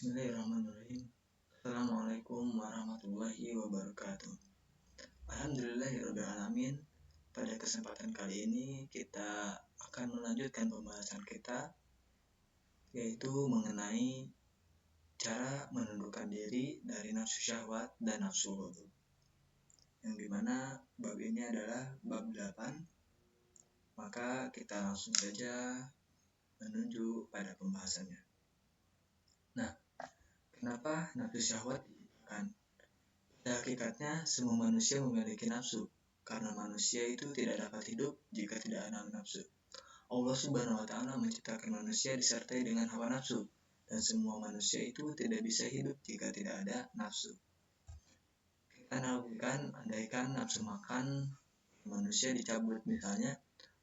Bismillahirrahmanirrahim. Assalamualaikum warahmatullahi wabarakatuh. Alhamdulillahirrahmanirrahim. Pada kesempatan kali ini kita akan melanjutkan pembahasan kita, yaitu mengenai cara menundukkan diri dari nafsu syahwat dan nafsu ghadab, yang dimana bab ini adalah bab 8. Maka kita langsung saja menuju pada pembahasannya. Nah, kenapa nafsu syahwat diciptakan? Pada hakikatnya semua manusia memiliki nafsu, karena manusia itu tidak dapat hidup jika tidak ada nafsu. Allah Subhanahu wa Ta'ala menciptakan manusia disertai dengan hawa nafsu, dan semua manusia itu tidak bisa hidup jika tidak ada nafsu. Kita analogikan, andaikan nafsu makan manusia dicabut misalnya,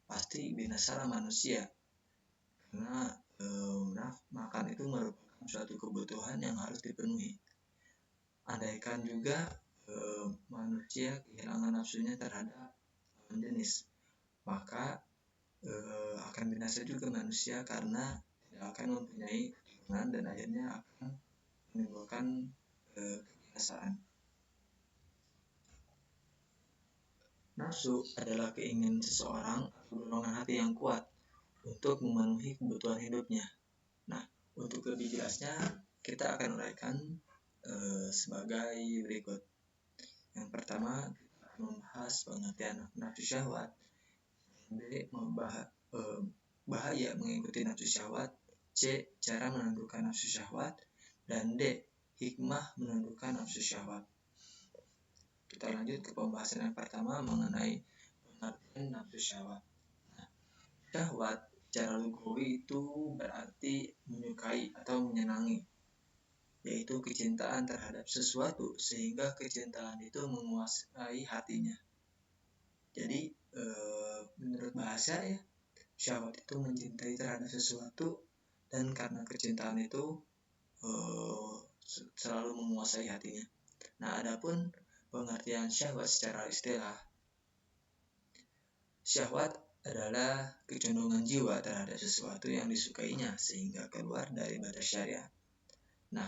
pasti binasalah manusia, karena makan itu merupakan suatu kebutuhan yang harus dipenuhi. Andaikan juga manusia kehilangan nafsunya terhadap lawan jenis, maka akan binasa juga manusia karena tidak akan mempunyai keturunan dan akhirnya akan menimbulkan kebinasaan. Nafsu adalah keinginan seseorang atau dorongan hati yang kuat untuk memenuhi kebutuhan hidupnya. Nah, untuk lebih jelasnya kita akan uraikan sebagai berikut. Yang pertama, kita akan membahas pengertian nafsu syahwat. B. Bahaya mengikuti nafsu syahwat. C. Cara menundukkan nafsu syahwat. Dan D. Hikmah menundukkan nafsu syahwat. Kita lanjut ke pembahasan yang pertama mengenai pengertian nafsu syahwat. Nah, syahwat secara lugawi itu berarti menyukai atau menyenangi, yaitu kecintaan terhadap sesuatu sehingga kecintaan itu menguasai hatinya. Jadi menurut bahasa ya, syahwat itu mencintai terhadap sesuatu, dan karena kecintaan itu selalu menguasai hatinya. Nah, adapun pengertian syahwat secara istilah, syahwat adalah kecondongan jiwa terhadap sesuatu yang disukainya sehingga keluar dari batas syariat. Nah,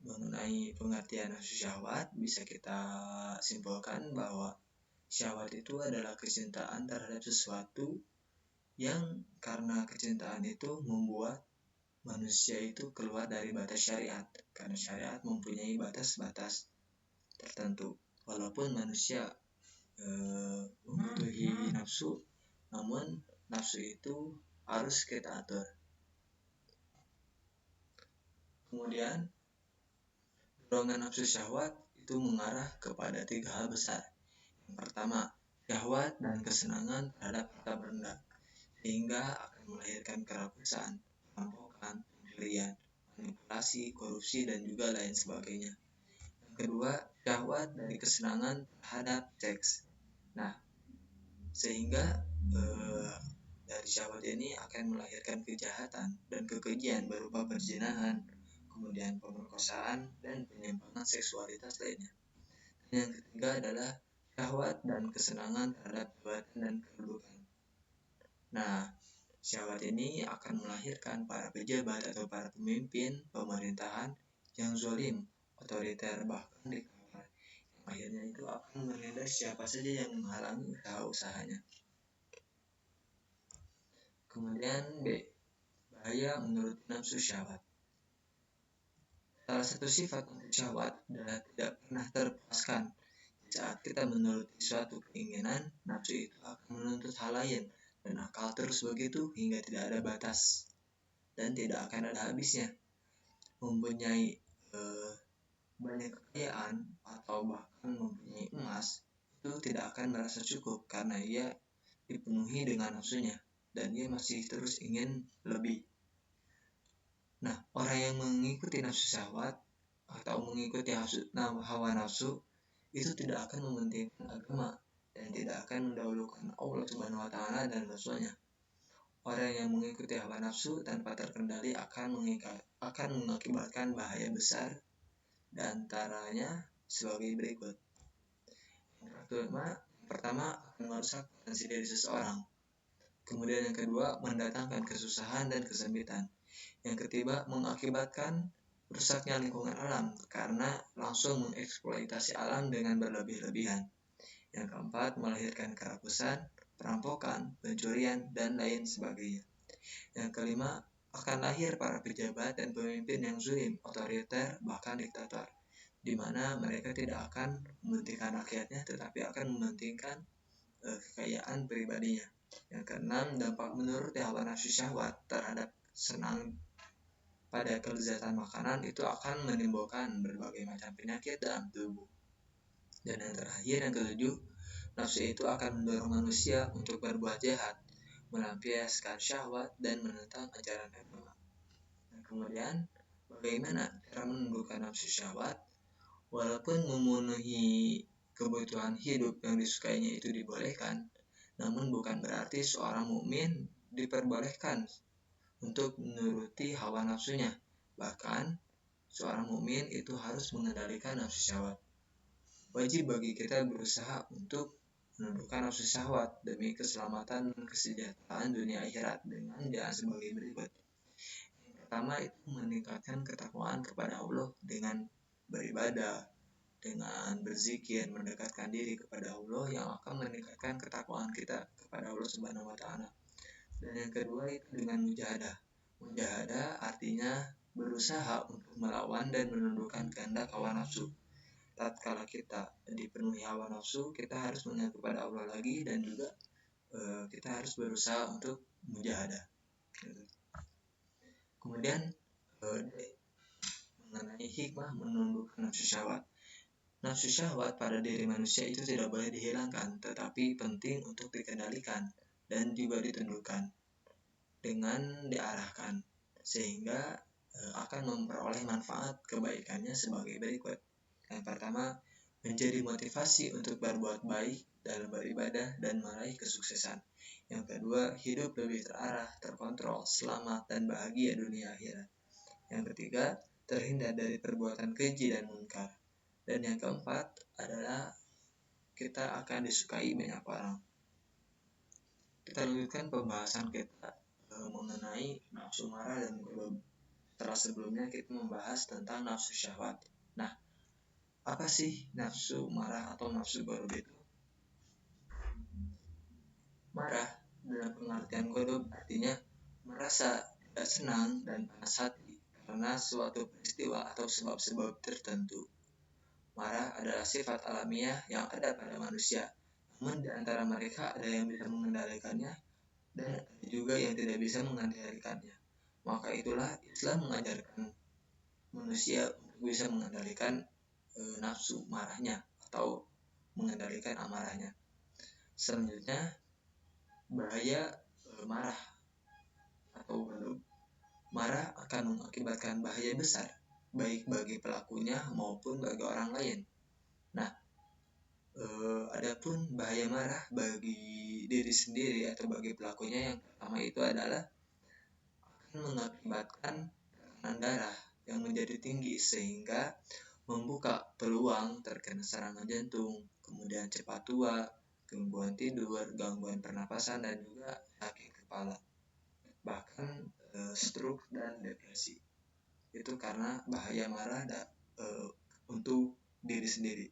mengenai pengertian nafsu syahwat bisa kita simpulkan bahwa syahwat itu adalah kecintaan terhadap sesuatu yang karena kecintaan itu membuat manusia itu keluar dari batas syariat, karena syariat mempunyai batas-batas tertentu. Walaupun manusia membutuhkan nafsu, namun nafsu itu harus kita atur. Kemudian dorongan nafsu syahwat itu mengarah kepada 3 hal besar. Yang pertama, syahwat dan kesenangan terhadap harta benda, sehingga akan melahirkan kerakusan, perampokan, pencurian, manipulasi, korupsi, dan juga lain sebagainya. Yang kedua, syahwat dari kesenangan terhadap seks. Nah, sehingga dari syahwat ini akan melahirkan kejahatan dan kekejian berupa perzinahan, kemudian pemerkosaan, dan penyimpangan seksualitas lainnya. Dan yang ketiga adalah syahwat dan kesenangan terhadap jabatan dan kedudukan. Nah, syahwat ini akan melahirkan para pejabat atau para pemimpin pemerintahan yang zalim, otoriter, bahkan diktator. Akhirnya itu akan menindas siapa saja yang menghalangi usaha-usahanya. Kemudian B. Bahaya menurut nafsu syahwat. Salah satu sifat nafsu syahwat adalah tidak pernah terpuaskan. Saat kita menuruti suatu keinginan, nafsu itu akan menuntut hal lain, dan akal terus begitu hingga tidak ada batas dan tidak akan ada habisnya. Mempunyai banyak kekayaan atau bahkan mempunyai emas itu tidak akan merasa cukup karena ia dipenuhi dengan nafsunya dan ia masih terus ingin lebih. Nah, orang yang mengikuti nafsu syahwat atau mengikuti hawa nafsu itu tidak akan mementingkan agama dan tidak akan mendahulukan Allah Subhanahu wa Ta'ala dan Rasulnya. Orang yang mengikuti hawa nafsu tanpa terkendali akan mengakibatkan bahaya besar, dan antaranya sebagai berikut. Yang pertama akan merusak potensi diri seseorang. Kemudian yang kedua mendatangkan kesusahan dan kesempitan. Yang ketiga mengakibatkan rusaknya lingkungan alam karena langsung mengeksploitasi alam dengan berlebih-lebihan. Yang keempat, melahirkan kerakusan, perampokan, pencurian, dan lain sebagainya. Yang kelima, akan lahir para pejabat dan pemimpin yang zalim, otoriter, bahkan diktator, di mana mereka tidak akan mementingkan rakyatnya tetapi akan mementingkan kekayaan pribadinya. Yang keenam, dampak menurut hawa nafsu syahwat terhadap senang pada kelezatan makanan itu akan menimbulkan berbagai macam penyakit dalam tubuh. Dan yang terakhir, yang ketujuh, nafsu itu akan mendorong manusia untuk berbuat jahat, melampiaskan syahwat, dan menentang ajaran agama. Nah, kemudian, bagaimana cara menundukkan nafsu syahwat? Walaupun memenuhi kebutuhan hidup yang disukainya itu dibolehkan, namun bukan berarti seorang mukmin diperbolehkan untuk menuruti hawa nafsunya. Bahkan, seorang mukmin itu harus mengendalikan nafsu syahwat. Wajib bagi kita berusaha untuk menundukkan nafsu syahwat demi keselamatan dan kesejahteraan dunia akhirat dengan jalan sebagai berikut. Yang pertama itu meningkatkan ketakwaan kepada Allah dengan beribadah, dengan berzikir, mendekatkan diri kepada Allah yang akan meningkatkan ketakwaan kita kepada Allah Subhanahu wa taala. Dan yang kedua itu dengan mujahadah. Mujahadah artinya berusaha untuk melawan dan menundukkan kehendak hawa nafsu. Tatkala kita dipenuhi hawa nafsu, kita harus mengingat kepada Allah lagi dan juga kita harus berusaha untuk mujahadah. Kemudian mengenai hikmah menundukkan nafsu syahwat. Nafsu syahwat pada diri manusia itu tidak boleh dihilangkan, tetapi penting untuk dikendalikan dan juga ditundukkan dengan diarahkan, sehingga akan memperoleh manfaat kebaikannya sebagai berikut. Yang pertama, menjadi motivasi untuk berbuat baik dalam beribadah dan meraih kesuksesan. Yang kedua, hidup lebih terarah, terkontrol, selamat, dan bahagia dunia akhirat. Yang ketiga, terhindar dari perbuatan keji dan munkar. Dan yang keempat adalah kita akan disukai banyak orang. Kita lanjutkan pembahasan kita mengenai nafsu marah dan ghadab. Setelah sebelumnya kita membahas tentang nafsu syahwat. Nah, apa sih nafsu marah atau nafsu ghadab itu? Marah dalam pengertian ghadab artinya merasa tidak senang dan panas hati karena suatu peristiwa atau sebab-sebab tertentu. Marah adalah sifat alamiah yang ada pada manusia, namun di antara mereka ada yang bisa mengendalikannya dan ada juga yang tidak bisa mengendalikannya. Maka itulah Islam mengajarkan manusia untuk bisa mengendalikan nafsu marahnya atau mengendalikan amarahnya. Selanjutnya, bahaya marah atau ghadab. Marah akan mengakibatkan bahaya besar baik bagi pelakunya maupun bagi orang lain. Nah, adapun bahaya marah bagi diri sendiri atau bagi pelakunya, yang pertama itu adalah akan mengakibatkan tekanan darah yang menjadi tinggi sehingga membuka peluang terkena serangan jantung, kemudian cepat tua, gangguan tidur, gangguan pernapasan, dan juga sakit kepala, bahkan stroke dan depresi. Itu karena bahaya marah untuk diri sendiri.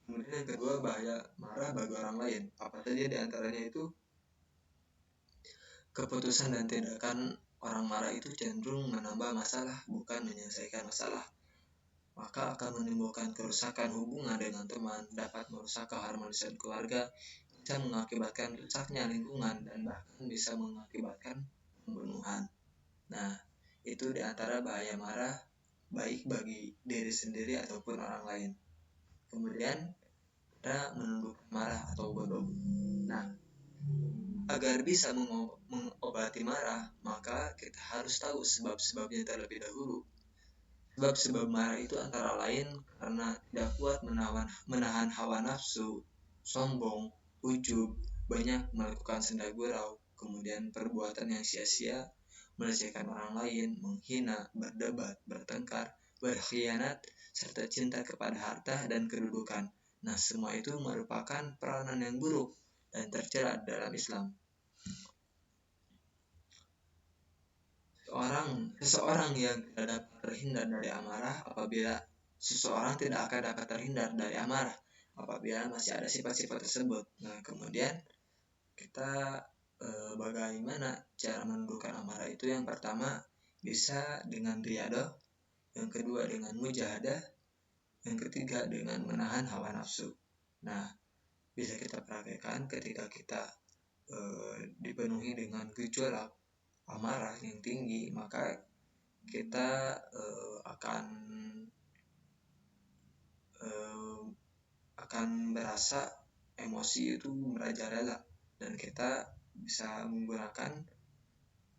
Kemudian yang kedua, bahaya marah bagi orang lain. Apa saja di antaranya itu? Keputusan dan tindakan orang marah itu cenderung menambah masalah, bukan menyelesaikan masalah. Maka akan menimbulkan kerusakan hubungan dengan teman, dapat merusak keharmonisan keluarga, bisa mengakibatkan rusaknya lingkungan, dan bahkan bisa mengakibatkan pembunuhan. Nah, itu diantara bahaya marah baik bagi diri sendiri ataupun orang lain. Kemudian kita menundukkan marah atau ghadab. Nah, agar bisa mengobati marah, maka kita harus tahu sebab-sebabnya terlebih dahulu. Sebab-sebab marah itu antara lain karena tidak kuat menahan hawa nafsu, sombong, ujub, banyak melakukan senda gurau, kemudian perbuatan yang sia-sia, melecehkan orang lain, menghina, berdebat, bertengkar, berkhianat, serta cinta kepada harta dan kedudukan. Nah, semua itu merupakan peranan yang buruk dan tercela dalam Islam. seseorang yang tidak dapat terhindar dari amarah apabila seseorang tidak akan dapat terhindar dari amarah apabila masih ada sifat-sifat tersebut. Nah, kemudian kita bagaimana cara menundukkan amarah itu? Yang pertama bisa dengan riyadah, yang kedua dengan mujahadah, yang ketiga dengan menahan hawa nafsu. Nah, bisa kita praktekkan ketika kita dipenuhi dengan gejolak amarah yang tinggi, maka kita akan berasa emosi itu merajalela, dan kita bisa menggunakan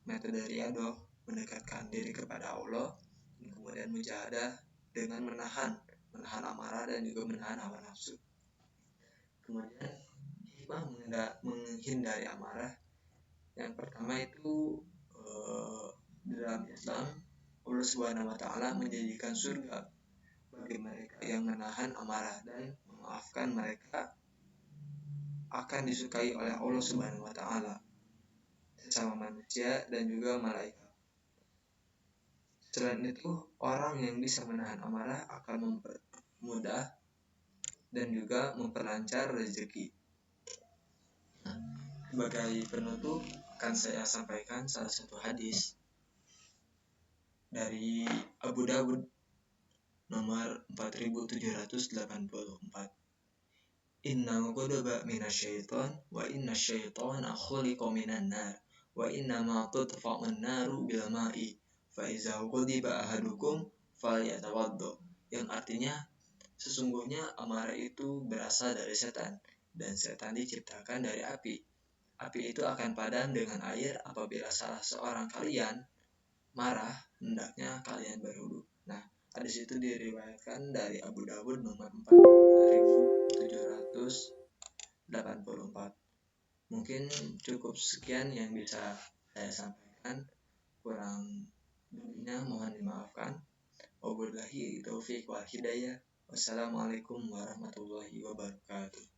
metode riyadah, mendekatkan diri kepada Allah, kemudian mujahadah dengan menahan amarah dan juga menahan hawa nafsu. Kemudian hikmah menghindari amarah, yang pertama itu dalam Islam Allah Subhanahu wa taala menjanjikan surga bagi mereka yang menahan amarah dan memaafkan mereka akan disukai oleh Allah Subhanahu wa taala, sesama manusia dan juga malaikat. Selain itu, orang yang bisa menahan amarah akan mempermudah dan juga memperlancar rezeki. Sebagai penutup akan saya sampaikan salah satu hadis dari Abu Dawud nomor 4784. Innal ghadaba minasyaiton wa inna syaitana khuliqa minan nar wa inna ma tudfa'un naru bil ma'i fa iza ghadiba ahadukum falyatawaddo, yang artinya sesungguhnya amarah itu berasal dari setan dan setan diciptakan dari api. Api itu akan padam dengan air apabila salah seorang kalian marah, hendaknya kalian berwudu. Nah, hadis itu diriwayatkan dari Abu Dawud nomor 4784. Mungkin cukup sekian yang bisa saya sampaikan. Kurang lebihnya mohon dimaafkan. Wabillahi taufiq wal hidayah. Wassalamualaikum warahmatullahi wabarakatuh.